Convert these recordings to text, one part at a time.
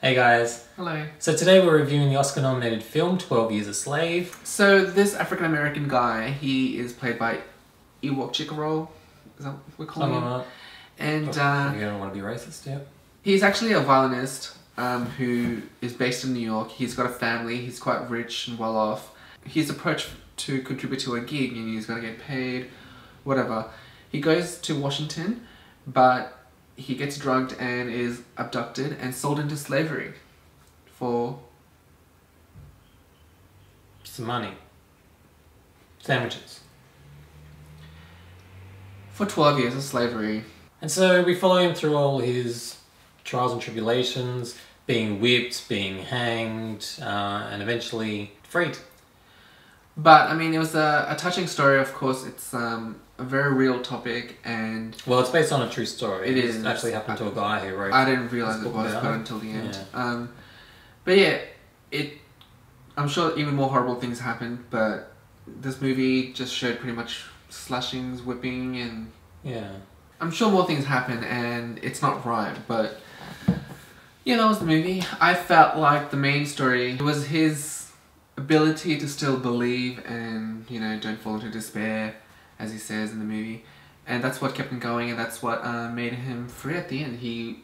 Hey guys. Hello. So today we're reviewing the Oscar-nominated film 12 Years a Slave. So this African-American guy, he is played by Ewok Chikaro, is that what we're calling him? And you don't want to be racist, yeah. He's actually a violinist who is based in New York. He's got a family, he's quite rich and well off. He's approached to contribute to a gig and he's going to get paid, whatever. He goes to Washington, but he gets drugged and is abducted and sold into slavery for some money. Sandwiches. For 12 years of slavery. And so we follow him through all his trials and tribulations, being whipped, being hanged, and eventually freed. But, I mean, it was a touching story, of course. It's a very real topic and... Well, it's based on a true story. It is. It actually happened to a guy who wrote... I didn't realise it was, but until the end. Yeah. But yeah, I'm sure even more horrible things happened, but this movie just showed pretty much slashings, whipping, and... Yeah. I'm sure more things happen and it's not right, but... Yeah, that was the movie. I felt like the main story was his ability to still believe and, you know, don't fall into despair, as he says in the movie. And that's what kept him going, and that's what made him free at the end. He,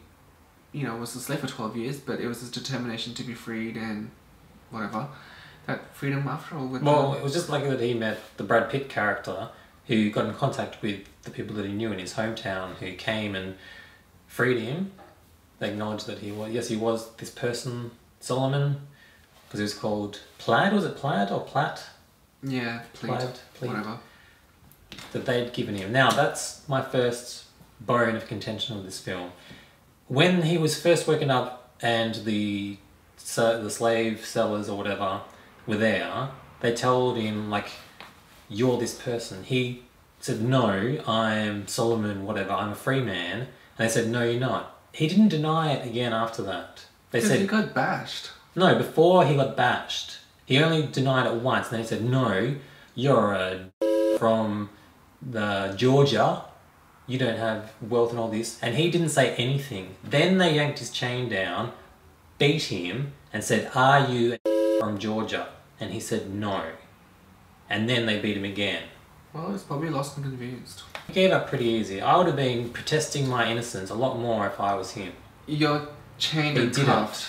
you know, was a slave for 12 years, but it was his determination to be freed and whatever that freed him after all. Well, it was just like that he met the Brad Pitt character who got in contact with the people that he knew in his hometown who came and freed him. They acknowledged that he was, yes, he was this person, Solomon, because he was called Plaid. Was it Plaid or Platt? Yeah, Plaid, whatever. That they'd given him. Now, that's my first bone of contention of this film. When he was first woken up and the slave sellers or whatever were there, they told him, like, you're this person. He said, no, I'm Solomon, whatever, I'm a free man. And they said, no, you're not. He didn't deny it again after that. They said he got bashed. No, before he got bashed. He only denied it once, and then he said, no, you're a from the Georgia, you don't have wealth and all this. And he didn't say anything. Then they yanked his chain down, beat him, and said, are you from Georgia? And he said, no. And then they beat him again. Well, he's probably lost and confused. He gave up pretty easy. I would have been protesting my innocence a lot more if I was him. You're chained and cuffed.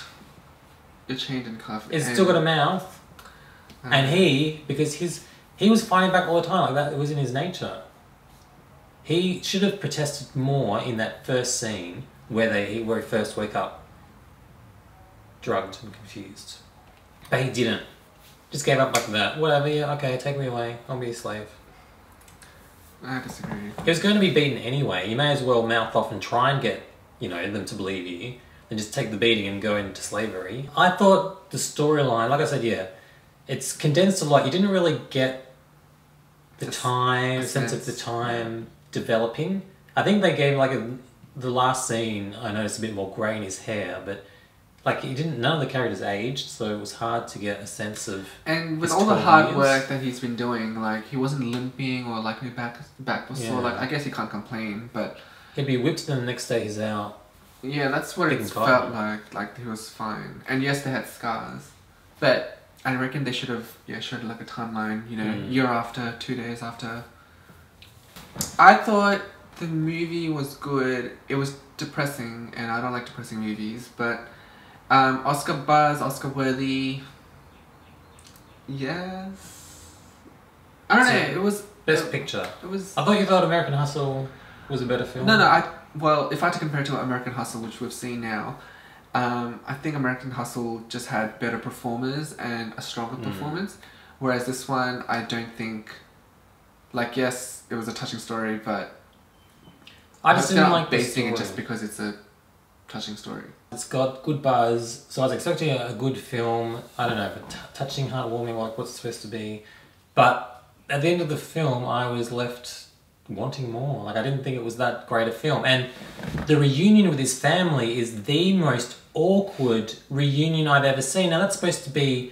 You're chained and cuffed. He's still got a mouth. And he, because he was fighting back all the time, like that, it was in his nature. He should have protested more in that first scene where he first wake up drugged and confused. But he didn't. Just gave up like that. Whatever, yeah, okay, take me away. I'll be a slave. I disagree. He was going to be beaten anyway. You may as well mouth off and try and get, you know, them to believe you than just take the beating and go into slavery. I thought the storyline, like I said, yeah, it's condensed a lot. You didn't really get the sense of the time developing. I think they gave like the last scene, I noticed a bit more grey in his hair, but like none of the characters aged, so it was hard to get a sense of. And with all the hard work that he's been doing, like he wasn't limping or like his back was sore. Like I guess he can't complain, but he'd be whipped and the next day he's out. Yeah, that's what it felt like. Like he was fine, and yes, they had scars, but I reckon they should have showed like a timeline. You know, year after, 2 days after. I thought the movie was good. It was depressing, and I don't like depressing movies, but. Oscar buzz, Oscar worthy. Yes. I don't know. It was best picture. It was. I thought you thought American Hustle was a better film. No. Well, if I had to compare it to American Hustle, which we've seen now, I think American Hustle just had better performers and a stronger performance, whereas this one I don't think. Like yes, it was a touching story, but I just didn't like basing it just because it's a touching story. It's got good buzz, so I was expecting a good film. I don't know, but touching, heartwarming, like what's it supposed to be. But at the end of the film, I was left wanting more. Like I didn't think it was that great a film. And the reunion with his family is the most awkward reunion I've ever seen. Now that's supposed to be,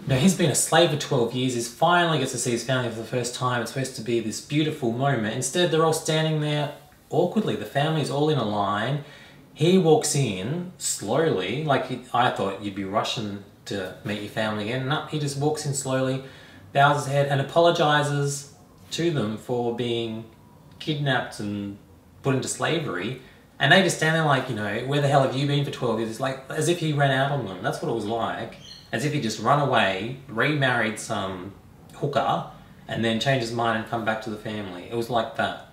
you know, he's been a slave for 12 years. He finally gets to see his family for the first time. It's supposed to be this beautiful moment. Instead, they're all standing there awkwardly. The family's all in a line. He walks in slowly, I thought you'd be rushing to meet your family again. No, he just walks in slowly, bows his head, and apologizes to them for being kidnapped and put into slavery. And they just stand there like, where the hell have you been for 12 years? It's like, as if he ran out on them. That's what it was like. As if he just run away, remarried some hooker, and then changed his mind and come back to the family. It was like that.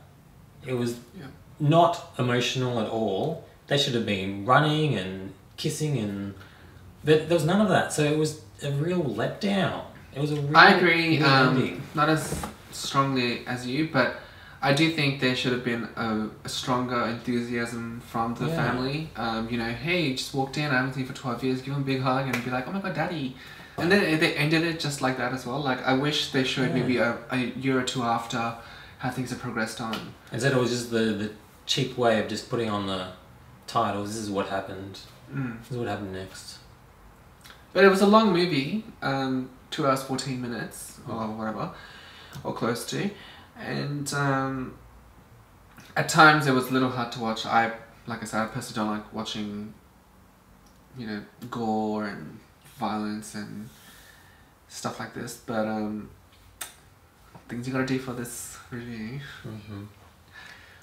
It was not emotional at all. They should have been running and kissing, but there was none of that. So it was a real letdown. It was a real, I agree. real ending. Not as strongly as you, but I do think there should have been a stronger enthusiasm from the family. Hey, just walked in, I haven't seen you for 12 years, give him a big hug and be like, oh my god, daddy. And then they ended it just like that as well. Like, I wish they showed maybe a year or two after how things have progressed on. Instead it was just the cheap way of just putting on the titles, this is what happened. This is what happened next. But it was a long movie, 2 hours 14 minutes or whatever, or close to, and at times it was a little hard to watch. Like I said, I personally don't like watching, gore and violence and stuff like this, but things you gotta do for this review.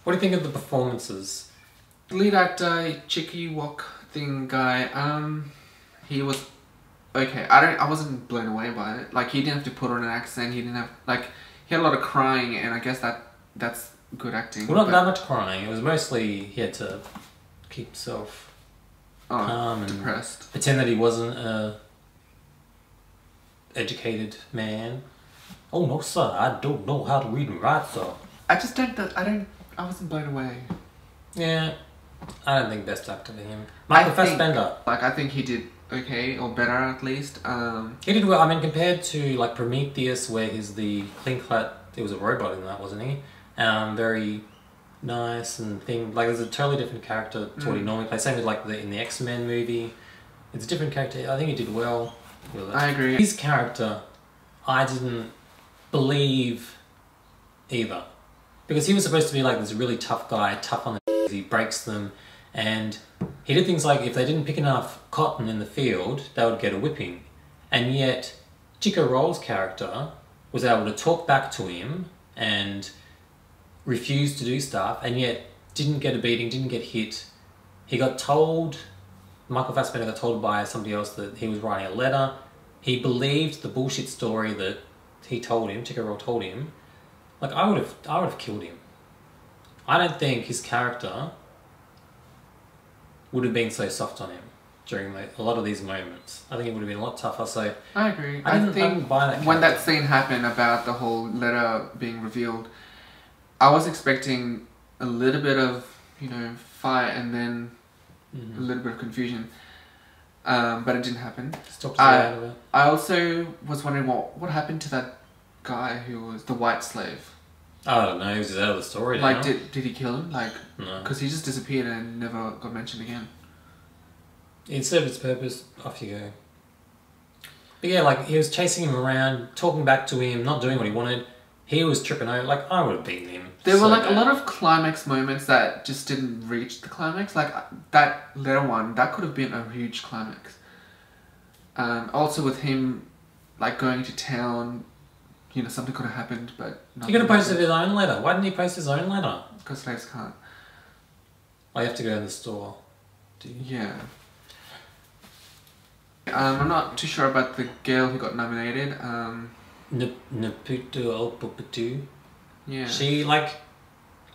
What do you think of the performances? The lead actor, Chicky Wok thing guy, he was okay. I wasn't blown away by it. Like, he didn't have to put on an accent. He didn't have he had a lot of crying, and I guess that's good acting. Well, not that much crying. It was mostly he had to keep himself calm and depressed. pretend that he wasn't a educated man. Oh no, sir, I don't know how to read and write, sir. I wasn't blown away. Yeah, I don't think best actor for him. Michael Fassbender. I think he did okay, or better at least. He did well. I mean, compared to Prometheus, where he's the clean cut, he was a robot in that, wasn't he? Very nice and thing. There's a totally different character to what he normally plays. Same with in the X-Men movie. It's a different character. I think he did well with it. I agree. His character, I didn't believe either. Because he was supposed to be this really tough guy, tough on the he breaks them, and he did things like if they didn't pick enough cotton in the field, they would get a whipping. And yet, Chico Roll's character was able to talk back to him and refuse to do stuff, and yet didn't get a beating, didn't get hit. He got told, Michael Fassbender got told by somebody else that he was writing a letter. He believed the bullshit story that he told him, Chico Roll told him. I would have killed him. I don't think his character would have been so soft on him during a lot of these moments. I think it would have been a lot tougher. So I agree. I didn't buy that. When that scene happened about the whole letter being revealed, I was expecting a little bit of fight and then a little bit of confusion, but it didn't happen. Out of it. I also was wondering what happened to that guy who was the white slave. I don't know, he was just out of the story now. Did he kill him? No. Because he just disappeared and never got mentioned again. It served its purpose, off you go. But yeah, he was chasing him around, talking back to him, not doing what he wanted. He was tripping over, I would have beaten him. There were a lot of climax moments that just didn't reach the climax. That letter one, that could have been a huge climax. Also with him, going to town, something could have happened, but he could have posted his own letter. Why didn't he post his own letter? Because slaves can't. You have to go in the store. Do you? Yeah. I'm not too sure about the girl who got nominated. Naputu Opupatu. Yeah. She,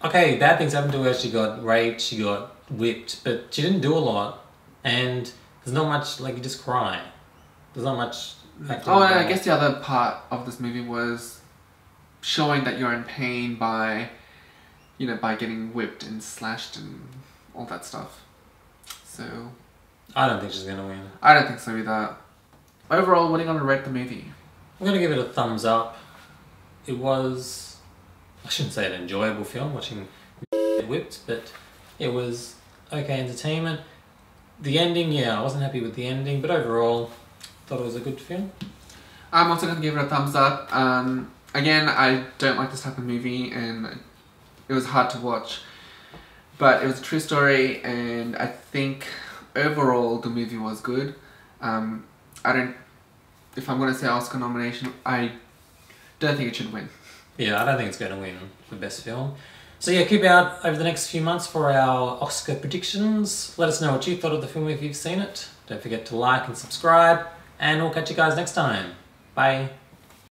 okay, bad things happened to her. She got raped, she got whipped, but she didn't do a lot. And there's not much, you just cry. There's not much... Oh, and I guess the other part of this movie was showing that you're in pain by, by getting whipped and slashed and all that stuff. So... I don't think she's going to win. I don't think so either. Overall, what are you going to rate the movie? I'm going to give it a thumbs up. It was... I shouldn't say an enjoyable film, watching get whipped, but it was okay entertainment. The ending, I wasn't happy with the ending, but overall... thought it was a good film. I'm also going to give it a thumbs up. Again, I don't like this type of movie and it was hard to watch. But it was a true story, and I think overall the movie was good. If I'm going to say Oscar nomination, I don't think it should win. Yeah, I don't think it's going to win for Best Film. So yeah, keep out over the next few months for our Oscar predictions. Let us know what you thought of the film if you've seen it. Don't forget to like and subscribe, and we'll catch you guys next time. Bye.